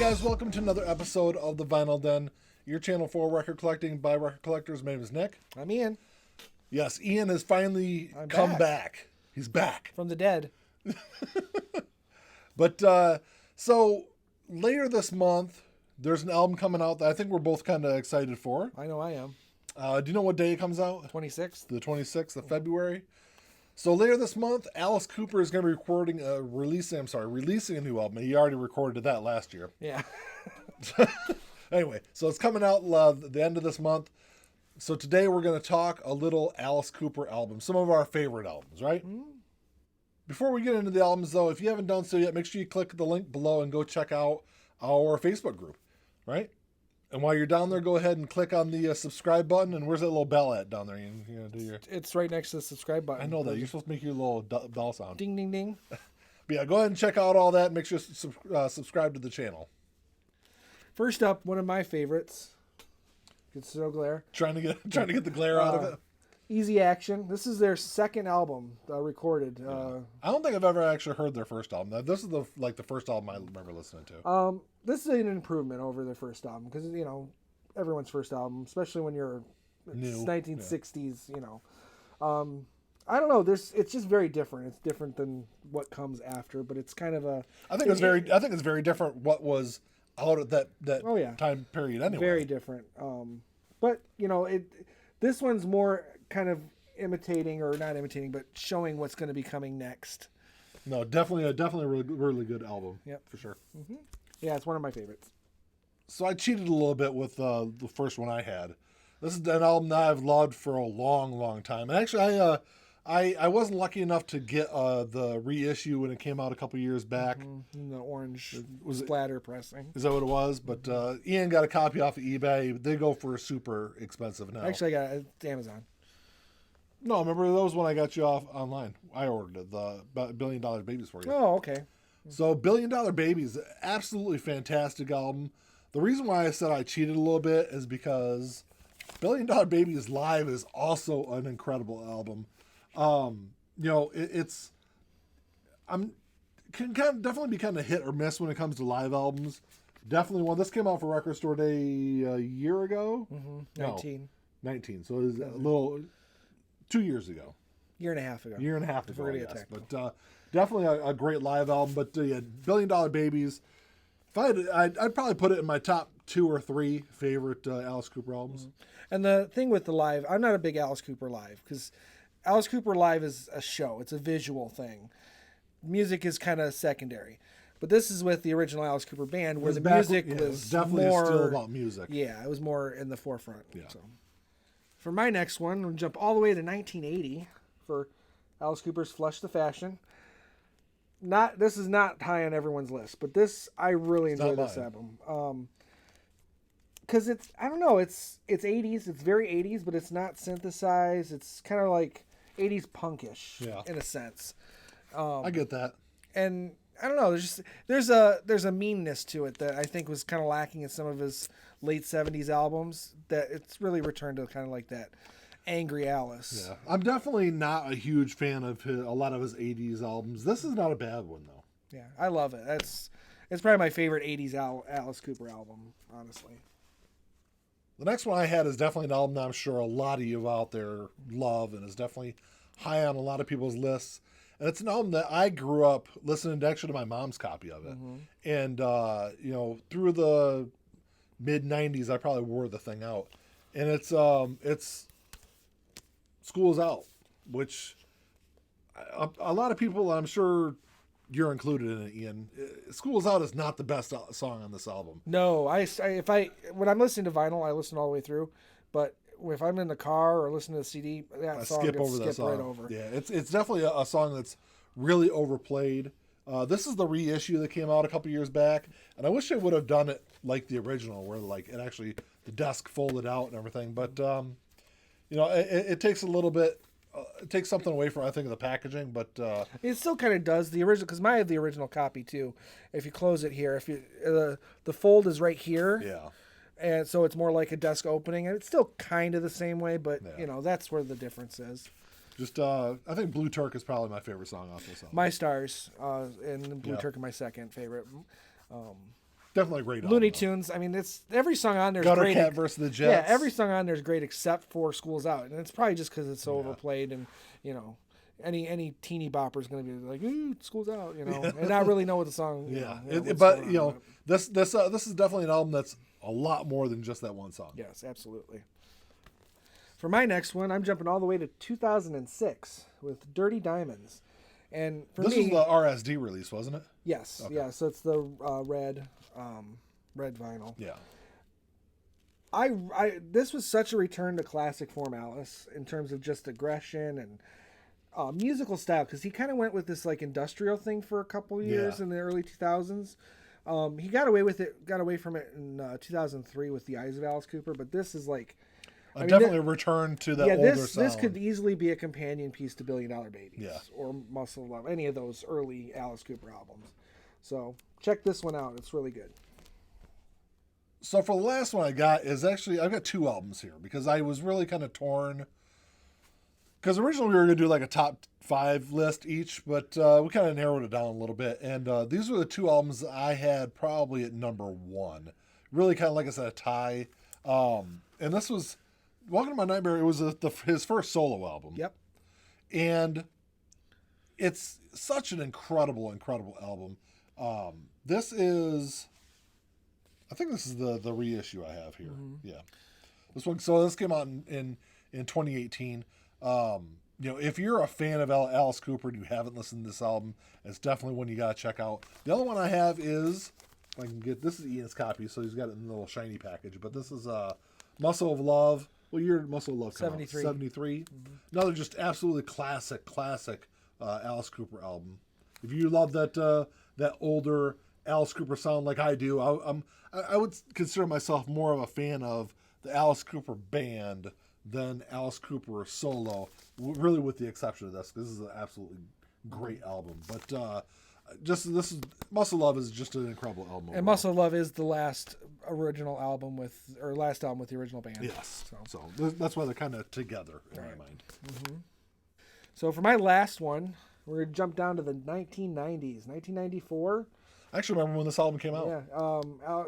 guys, welcome to another episode of the Vinyl Den, your channel for record collecting by record collectors. My name is Nick. I'm Ian. Yes, Ian has finally I'm come back. back. He's back. From the dead. But so later this month, there's an album coming out that I think we're both kind of excited for. I know I am. Do you know what day it comes out? 26th. The 26th of February. So later this month, Alice Cooper is going to be releasing a new album. He already recorded that last year. Yeah. Anyway, so it's coming out the end of this month. So today we're going to talk a little Alice Cooper album, some of our favorite albums, right? Before we get into the albums, though, if you haven't done so yet, make sure you click the link below and go check out our Facebook group, right? And while you're down there, go ahead and click on the subscribe button. And where's that little bell at down there? You gonna do your... It's right next to the subscribe button. I know that. You're supposed to make your little bell sound. Ding, ding, ding. But yeah, go ahead and check out all that. Make sure to subscribe to the channel. First up, one of my favorites. It's No Glare. Trying to get the glare out of it. Easy Action. This is their second album recorded. I don't think I've ever actually heard their first album. This is the first album I remember listening to. This is an improvement over their first album because, you know, everyone's first album, especially when you're New. 1960s, you know. I don't know. It's just very different. It's different than what comes after, but it's kind of a. I think it's very different. What was out at that Oh, yeah. time period anyway. Very different. But you know, this one's more kind of imitating, or not imitating, but showing what's going to be coming next. No, definitely a really good album. Yep. For sure. Yeah, it's one of my favorites. So I cheated a little bit with the first one I had. This is an album that I've loved for a long time. And actually, I wasn't lucky enough to get the reissue when it came out a couple years back. In the orange Was it- splatter pressing. Is that what it was? But Ian got a copy off of eBay. They go for super expensive now. Actually, I got it at Amazon. No, remember that was when I got you off online. I ordered it, the $1 Billion Babies for you. Oh, okay. So $1 Billion Babies, absolutely fantastic album. The reason why I said I cheated a little bit is because $1 Billion Babies live is also an incredible album. You know, can definitely be kind of hit or miss when it comes to live albums. Definitely one. This came out for Record Store Day a year ago. 19. 19. So it was a little 2 years ago. Year and a half ago. Year and a half ago, Before I we get guess. technical. But definitely a great live album. But yeah, $1 Billion Babies. If I'd probably put it in my top 2 or 3 favorite Alice Cooper albums. And the thing with the live, I'm not a big Alice Cooper live, because Alice Cooper live is a show. It's a visual thing. Music is kind of secondary. But this is with the original Alice Cooper band, where the music was definitely more still about music. Yeah, it was more in the forefront. Yeah. So, for my next one, we'll jump all the way to 1980 for Alice Cooper's "Flush the Fashion." This is not high on everyone's list, but I really enjoy this album. Because it's, I don't know, it's 80s. It's very 80s, but it's not synthesized. It's kind of like 80s punkish in a sense. I get that. And I don't know, there's a meanness to it that I think was kind of lacking in some of his late 70s albums, that it's really returned to kind of like that angry Alice. Yeah, I'm definitely not a huge fan of a lot of his 80s albums. This is not a bad one, though. Yeah, I love it. It's probably my favorite 80s Alice Cooper album, honestly. The next one I had is definitely an album that I'm sure a lot of you out there love, and is definitely high on a lot of people's lists. And it's an album that I grew up listening to, actually, to my mom's copy of it. And, you know, through the mid-90s, I probably wore the thing out. And it's School's Out, which a lot of people, I'm sure you're included in it, Ian. School's Out is not the best song on this album. No, when I'm listening to vinyl, I listen all the way through. But if I'm in the car or listening to the CD, that song skip gets over that skipped song. right over. Yeah, it's definitely a song that's really overplayed. This is the reissue that came out a couple years back, and I wish they would have done it like the original, where like it actually the desk folded out and everything. But you know, it takes a little bit. It takes something away from, I think, the packaging, but it still kind of does the original, because I have the original copy too. If you close it here, if you the fold is right here, yeah, and so it's more like a desk opening, and it's still kind of the same way, but Yeah. you know, that's where the difference is. just I think Blue Turk is probably my favorite song off this album. My Stars and Blue Yeah. Turk are my second favorite. Definitely a great album. Looney Tunes. I mean, it's every song on there is Gutter great. Cat versus the Jets. Yeah, every song on there is great except for "School's Out," and it's probably just because it's so overplayed, and any teeny bopper is going to be like, "Ooh, school's out," and not really know what the song. But this is definitely an album that's a lot more than just that one song. Yes, absolutely. For my next one, I'm jumping all the way to 2006 with "Dirty Diamonds," and for this me, was the RSD release, wasn't it? Yes, Okay. yeah. So it's the red vinyl. Yeah. This was such a return to classic form Alice in terms of just aggression and musical style, because he kind of went with this like industrial thing for a couple years in the early 2000s. He got away from it in 2003 with The Eyes of Alice Cooper, but this is like definitely a return to that older sound. This could easily be a companion piece to Billion Dollar Babies or Muscle Love, any of those early Alice Cooper albums. So check this one out. It's really good. So for the last one I got is actually, I've got two albums here because I was really kind of torn. Because originally we were going to do like a top 5 list each, but we kind of narrowed it down a little bit. And these were the two albums that I had probably at number 1. Really kind of, like I said, a tie. And this was Welcome to My Nightmare. It was his first solo album. Yep. And it's such an incredible, incredible album. This is, I think this is the reissue I have here. Mm-hmm. Yeah. This came out in 2018. If you're a fan of Alice Cooper and you haven't listened to this album, it's definitely one you got to check out. The other one I have is, if I can get, this is Ian's copy, so he's got it in a little shiny package, but this is Muscle of Love. What year did Muscle of Love come 73. out? 73. Mm-hmm. Another just absolutely classic Alice Cooper album. If you love that older Alice Cooper sound like I do, I would consider myself more of a fan of the Alice Cooper band than Alice Cooper solo, really with the exception of this, because this is an absolutely great album. But Muscle Love is just an incredible album. And Muscle Love is the last album with the original band. Yes. So that's why they're kind of together in my mind. Mm-hmm. So for my last one, we're going to jump down to the 1990s, 1994. I actually remember when this album came out. Yeah.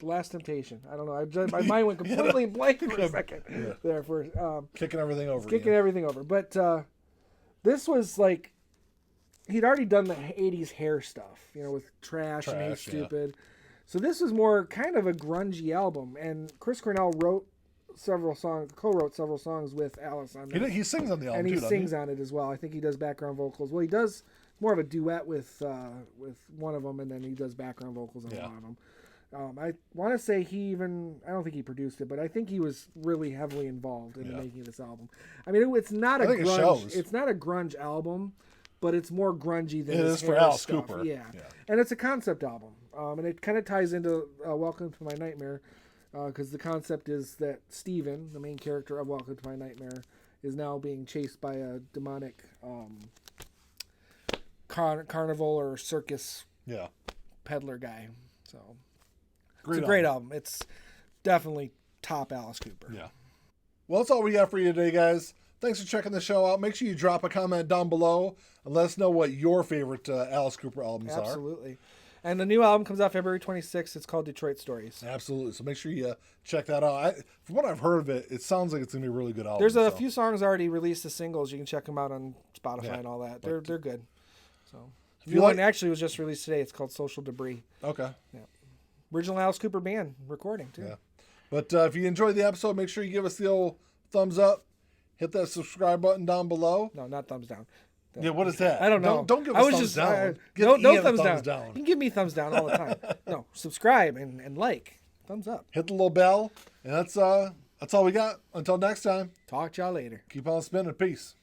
The Last Temptation. I don't know. My mind went completely blank for a second there. For kicking everything over. Everything over. But this was like, he'd already done the 80s hair stuff, with Trash and Hey Stupid. So this was more kind of a grungy album. And Chris Cornell co-wrote several songs with Alice on it. He sings on the album, and he too, sings on it as well. I think he does background vocals. Well, he does more of a duet with one of them, and then he does background vocals on a lot of them. I want to say I don't think he produced it, but I think he was really heavily involved in the making of this album. I mean, it's not a grunge. It's not a grunge album, but it's more grungy than it is for Alice Cooper. Yeah, and it's a concept album, and it kind of ties into Welcome to My Nightmare, because the concept is that Steven, the main character of Welcome to My Nightmare, is now being chased by a demonic carnival or circus peddler guy. So. It's a great album. It's definitely top Alice Cooper. Yeah. Well, that's all we got for you today, guys. Thanks for checking the show out. Make sure you drop a comment down below and let us know what your favorite Alice Cooper albums are. Absolutely. And the new album comes out February 26th. It's called Detroit Stories. Absolutely. So make sure you check that out. From what I've heard of it, it sounds like it's going to be a really good album. There's a few songs already released as singles. You can check them out on Spotify and all that. They're good. So one actually was just released today. It's called Social Debris. Okay. Yeah. Original Alice Cooper band recording too. Yeah. But if you enjoyed the episode, make sure you give us the old thumbs up. Hit that subscribe button down below. No, not thumbs down. Yeah, what is that? I don't know. Don't give us thumbs down. No thumbs down. You can give me thumbs down all the time. No, subscribe and like. Thumbs up. Hit the little bell. And that's all we got. Until next time. Talk to y'all later. Keep on spinning. Peace.